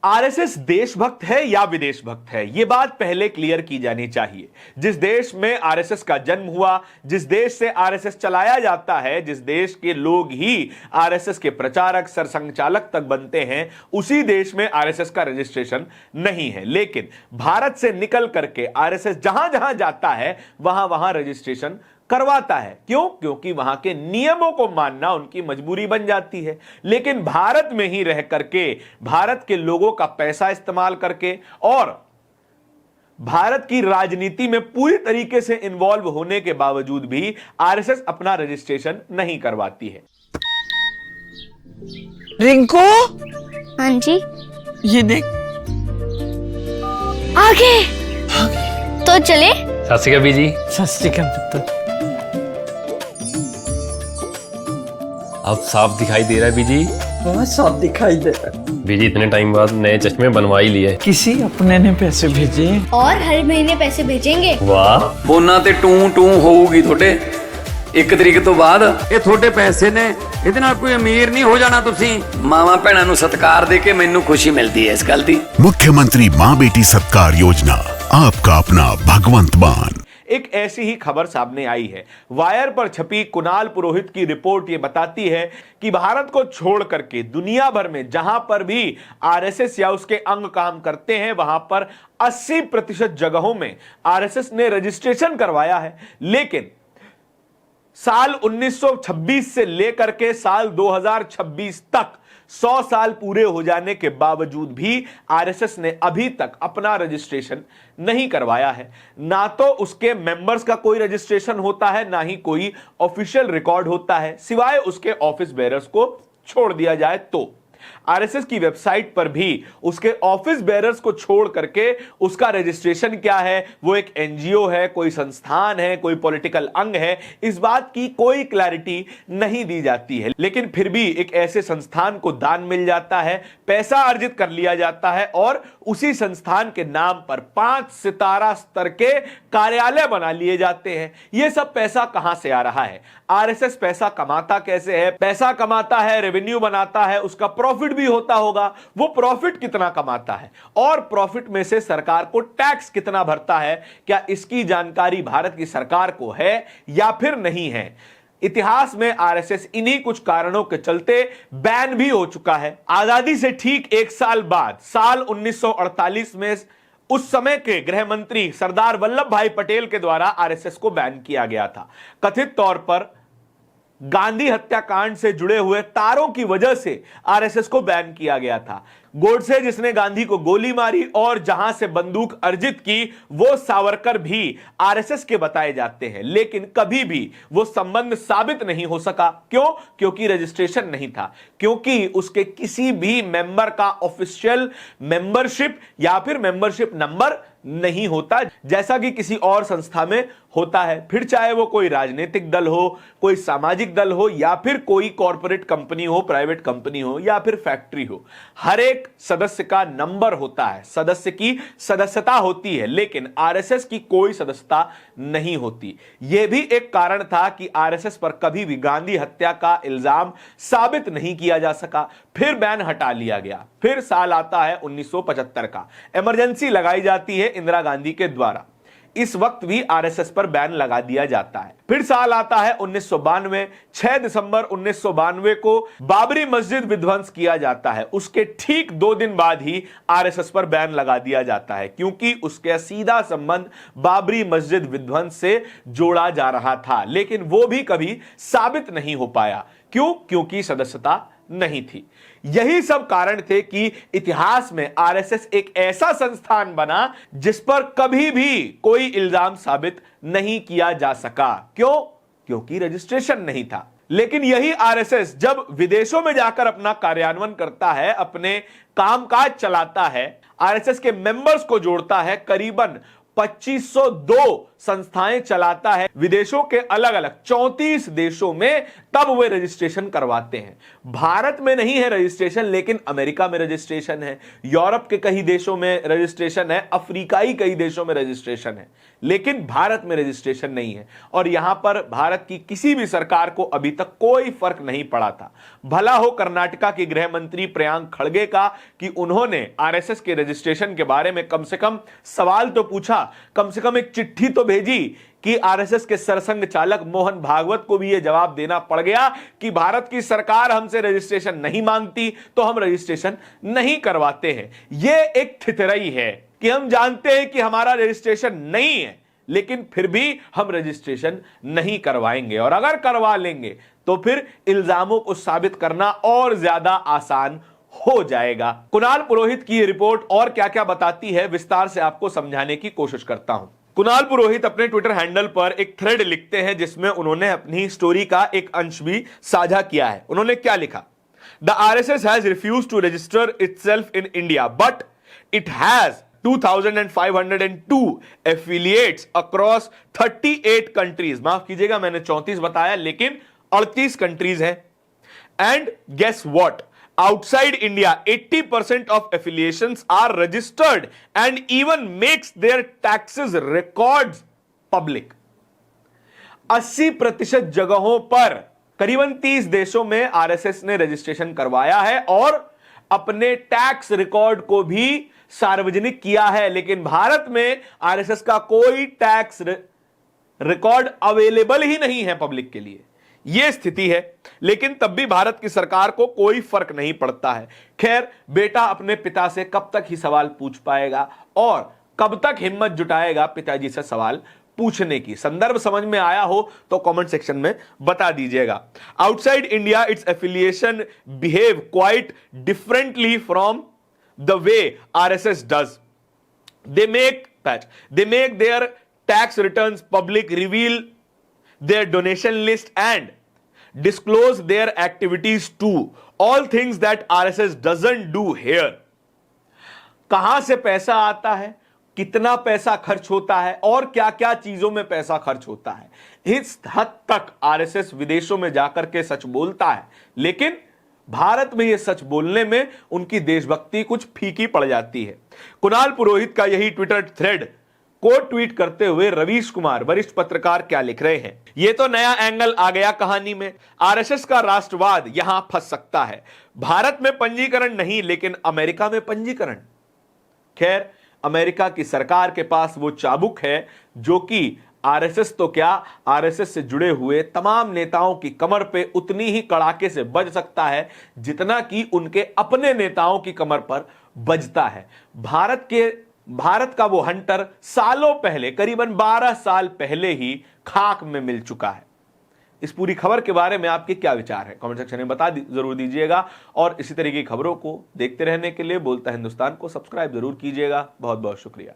RSS देशभक्त है या विदेश भक्त है, यह बात पहले क्लियर की जानी चाहिए। जिस देश में आरएसएस का जन्म हुआ, जिस देश से आरएसएस चलाया जाता है, जिस देश के लोग ही आरएसएस के प्रचारक सरसंघचालक तक बनते हैं, उसी देश में आरएसएस का रजिस्ट्रेशन नहीं है। लेकिन भारत से निकल करके आरएसएस जहां जहां जाता है वहां वहां रजिस्ट्रेशन करवाता है। क्यों? क्योंकि वहां के नियमों को मानना उनकी मजबूरी बन जाती है। लेकिन भारत में ही रह करके, भारत के लोगों का पैसा इस्तेमाल करके और भारत की राजनीति में पूरी तरीके से इन्वॉल्व होने के बावजूद भी आरएसएस अपना रजिस्ट्रेशन नहीं करवाती है। रिंकू, हाँ जी, ये देख आगे तो चले। सत श्री अकाल बीजी। सत श्री अकाल पुत्र। अब साफ दिखाई दे रहा है बीजी। बहुत साफ दिखाई दे रहा है। बीजी इतने टाइम बाद नए चश्मे बनवा ही लिए। किसी अपने ने पैसे भेजे और हर महीने पैसे भेजेंगे। वाह, ਫੋਨਾਂ ਤੇ ਟੂ ਟੂ ਹੋਊਗੀ ਤੁਹਾਡੇ 1 ਤਰੀਕ ਤੋਂ ਬਾਅਦ। ਇਹ ਤੁਹਾਡੇ ਪੈਸੇ ਨੇ, ਇਹਦੇ ਨਾਲ ਕੋਈ ਅਮੀਰ ਨਹੀਂ ਹੋ ਜਾਣਾ ਤੁਸੀਂ। ਮਾਵਾਂ ਭੈਣਾਂ ਨੂੰ ਸਤਿਕਾਰ ਦੇ ਕੇ ਮੈਨੂੰ ਖੁਸ਼ੀ ਮਿਲਦੀ ਹੈ ਇਸ ਗੱਲ ਦੀ। मुख्यमंत्री माँ बेटी सत्कार योजना, आपका अपना भगवंत मान। एक ऐसी ही खबर सामने आई है। वायर पर छपी कुणाल पुरोहित की रिपोर्ट यह बताती है कि भारत को छोड़ करके दुनिया भर में जहां पर भी आरएसएस या उसके अंग काम करते हैं, वहां पर 80% जगहों में आरएसएस ने रजिस्ट्रेशन करवाया है। लेकिन साल 1926 से लेकर के साल 2026 तक 100 साल पूरे हो जाने के बावजूद भी आरएसएस ने अभी तक अपना रजिस्ट्रेशन नहीं करवाया है। ना तो उसके मेंबर्स का कोई रजिस्ट्रेशन होता है, ना ही कोई ऑफिशियल रिकॉर्ड होता है, सिवाय उसके ऑफिस बेरर्स को छोड़ दिया जाए तो। आरएसएस की वेबसाइट पर भी उसके ऑफिस बेरर्स को छोड़ करके उसका रजिस्ट्रेशन क्या है, वो एक एनजीओ है, कोई संस्थान है, कोई पॉलिटिकल अंग है, इस बात की कोई क्लैरिटी नहीं दी जाती है। लेकिन फिर भी एक ऐसे संस्थान को दान मिल जाता है, पैसा अर्जित कर लिया जाता है और उसी संस्थान के नाम पर 5 सितारा स्तर के कार्यालय बना लिए जाते हैं। यह सब पैसा कहां से आ रहा है? आरएसएस पैसा कमाता कैसे है? पैसा कमाता है, रेवेन्यू बनाता है, उसका प्रॉफिट भी होता होगा। वो प्रॉफिट कितना कमाता है और प्रॉफिट में से सरकार को टैक्स कितना भरता है, क्या इसकी जानकारी भारत की सरकार को है या फिर नहीं है? इतिहास में आरएसएस इन्हीं कुछ कारणों के चलते बैन भी हो चुका है। आजादी से ठीक 1 साल बाद, साल 1948 में उस समय के गृह मंत्री सरदार वल्लभ भाई पटेल के द्वारा आरएसएस को बैन किया गया था। कथित तौर पर गांधी हत्याकांड से जुड़े हुए तारों की वजह से आरएसएस को बैन किया गया था। गोडसे जिसने गांधी को गोली मारी और जहां से बंदूक अर्जित की, वो सावरकर भी आरएसएस के बताए जाते हैं। लेकिन कभी भी वो संबंध साबित नहीं हो सका। क्यों? क्योंकि रजिस्ट्रेशन नहीं था, क्योंकि उसके किसी भी मेंबर का ऑफिशियल मेंबरशिप या फिर मेंबरशिप नंबर नहीं होता, जैसा कि किसी और संस्था में होता है। फिर चाहे वो कोई राजनीतिक दल हो, कोई सामाजिक दल हो, या फिर कोई कॉरपोरेट कंपनी हो, प्राइवेट कंपनी हो, या फिर फैक्ट्री हो, हर एक सदस्य का नंबर होता है, सदस्य की सदस्यता होती है। लेकिन आरएसएस की कोई सदस्यता नहीं होती। यह भी एक कारण था कि आरएसएस पर कभी भी गांधी हत्या का इल्जाम साबित नहीं किया जा सका। फिर बैन हटा लिया गया। फिर साल आता है 1975 का, इमरजेंसी लगाई जाती है इंदिरा गांधी के द्वारा। इस वक्त भी आरएसएस पर बैन लगा दिया जाता है। फिर साल आता है 1992, 6 दिसंबर 1992 को बाबरी मस्जिद विध्वंस किया जाता है। उसके ठीक 2 दिन बाद ही आरएसएस पर बैन लगा दिया जाता है, क्योंकि उसका सीधा संबंध बाबरी मस्जिद विध्वंस से जोड़ा जा रहा था। लेकिन वो भी कभी साबित नहीं हो पाया। क्यों? क्योंकि सदस्यता नहीं थी। यही सब कारण थे कि इतिहास में आरएसएस एक ऐसा संस्थान बना जिस पर कभी भी कोई इल्जाम साबित नहीं किया जा सका। क्यों? क्योंकि रजिस्ट्रेशन नहीं था। लेकिन यही आरएसएस जब विदेशों में जाकर अपना कार्यान्वयन करता है, अपने कामकाज चलाता है, आरएसएस के मेंबर्स को जोड़ता है, करीबन 2502 संस्थाएं चलाता है विदेशों के अलग अलग 34 देशों में, तब वे रजिस्ट्रेशन करवाते हैं। भारत में नहीं है रजिस्ट्रेशन, लेकिन अमेरिका में रजिस्ट्रेशन है, यूरोप के कई देशों में रजिस्ट्रेशन है, अफ्रीकाई कई देशों में रजिस्ट्रेशन है, लेकिन भारत में रजिस्ट्रेशन नहीं है। और यहां पर भारत की किसी भी सरकार को अभी तक कोई फर्क नहीं पड़ा था। भला हो कर्नाटका के गृह मंत्री प्रियांक खड़गे का कि उन्होंने आरएसएस के रजिस्ट्रेशन के बारे में कम से कम सवाल तो पूछा, कम से कम एक चिट्ठी तो भेजी, कि आरएसएस के सरसंघ चालक मोहन भागवत को भी यह जवाब देना पड़ गया कि भारत की सरकार हमसे रजिस्ट्रेशन नहीं मांगती तो हम रजिस्ट्रेशन नहीं करवाते हैं। यह एक ठिठुरई है कि हम जानते हैं कि हमारा रजिस्ट्रेशन नहीं है, लेकिन फिर भी हम रजिस्ट्रेशन नहीं करवाएंगे, और अगर करवा लेंगे तो फिर इल्जामों को साबित करना और ज्यादा आसान हो जाएगा। कुणाल पुरोहित की यह रिपोर्ट और क्या क्या बताती है, विस्तार से आपको समझाने की कोशिश करता हूं। कुणाल पुरोहित अपने ट्विटर हैंडल पर एक थ्रेड लिखते हैं जिसमें उन्होंने अपनी स्टोरी का एक अंश भी साझा किया है। उन्होंने क्या लिखा? The RSS has refused to register itself in India but it has 2502 affiliates across 38 countries। माफ कीजिएगा, मैंने 34 बताया, लेकिन 38 कंट्रीज हैं। And guess what, outside India 80% of affiliations are registered and even makes their taxes records public। 80% जगहों पर करीबन 30 देशों में आरएसएस ने रजिस्ट्रेशन करवाया है और अपने टैक्स रिकॉर्ड को भी सार्वजनिक किया है, लेकिन भारत में आरएसएस का कोई टैक्स रिकॉर्ड अवेलेबल ही नहीं है पब्लिक के लिए। यह स्थिति है, लेकिन तब भी भारत की सरकार को कोई फर्क नहीं पड़ता है। खैर, बेटा अपने पिता से कब तक ही सवाल पूछ पाएगा और कब तक हिम्मत जुटाएगा पिताजी से सवाल पूछने की। संदर्भ समझ में आया हो तो कमेंट सेक्शन में बता दीजिएगा। Outside India it's affiliation behave quite differently from the way RSS does. They make their tax returns public, reveal their donation list and disclose their activities too, all things that RSS doesn't do here। कहां से पैसा आता है, कितना पैसा खर्च होता है और क्या क्या चीजों में पैसा खर्च होता है, इस हद तक आरएसएस विदेशों में जाकर के सच बोलता है, लेकिन भारत में यह सच बोलने में उनकी देशभक्ति कुछ फीकी पड़ जाती है। कुणाल पुरोहित का यही ट्विटर थ्रेड को ट्वीट करते हुए रवीश कुमार वरिष्ठ पत्रकार क्या लिख रहे हैं? यह तो नया एंगल आ गया कहानी में। आरएसएस का राष्ट्रवाद यहां फंस सकता है। भारत में पंजीकरण नहीं, लेकिन अमेरिका में पंजीकरण। खैर, अमेरिका की सरकार के पास वो चाबुक है जो कि आरएसएस तो क्या, आरएसएस से जुड़े हुए तमाम नेताओं की कमर पे उतनी ही कड़ाके से बज सकता है जितना कि उनके अपने नेताओं की कमर पर बजता है। भारत का वो हंटर सालों पहले, करीबन 12 साल पहले ही खाक में मिल चुका है। इस पूरी खबर के बारे में आपके क्या विचार है, कमेंट सेक्शन में बता जरूर दीजिएगा। और इसी तरह की खबरों को देखते रहने के लिए बोलता हिंदुस्तान को सब्सक्राइब जरूर कीजिएगा। बहुत बहुत शुक्रिया।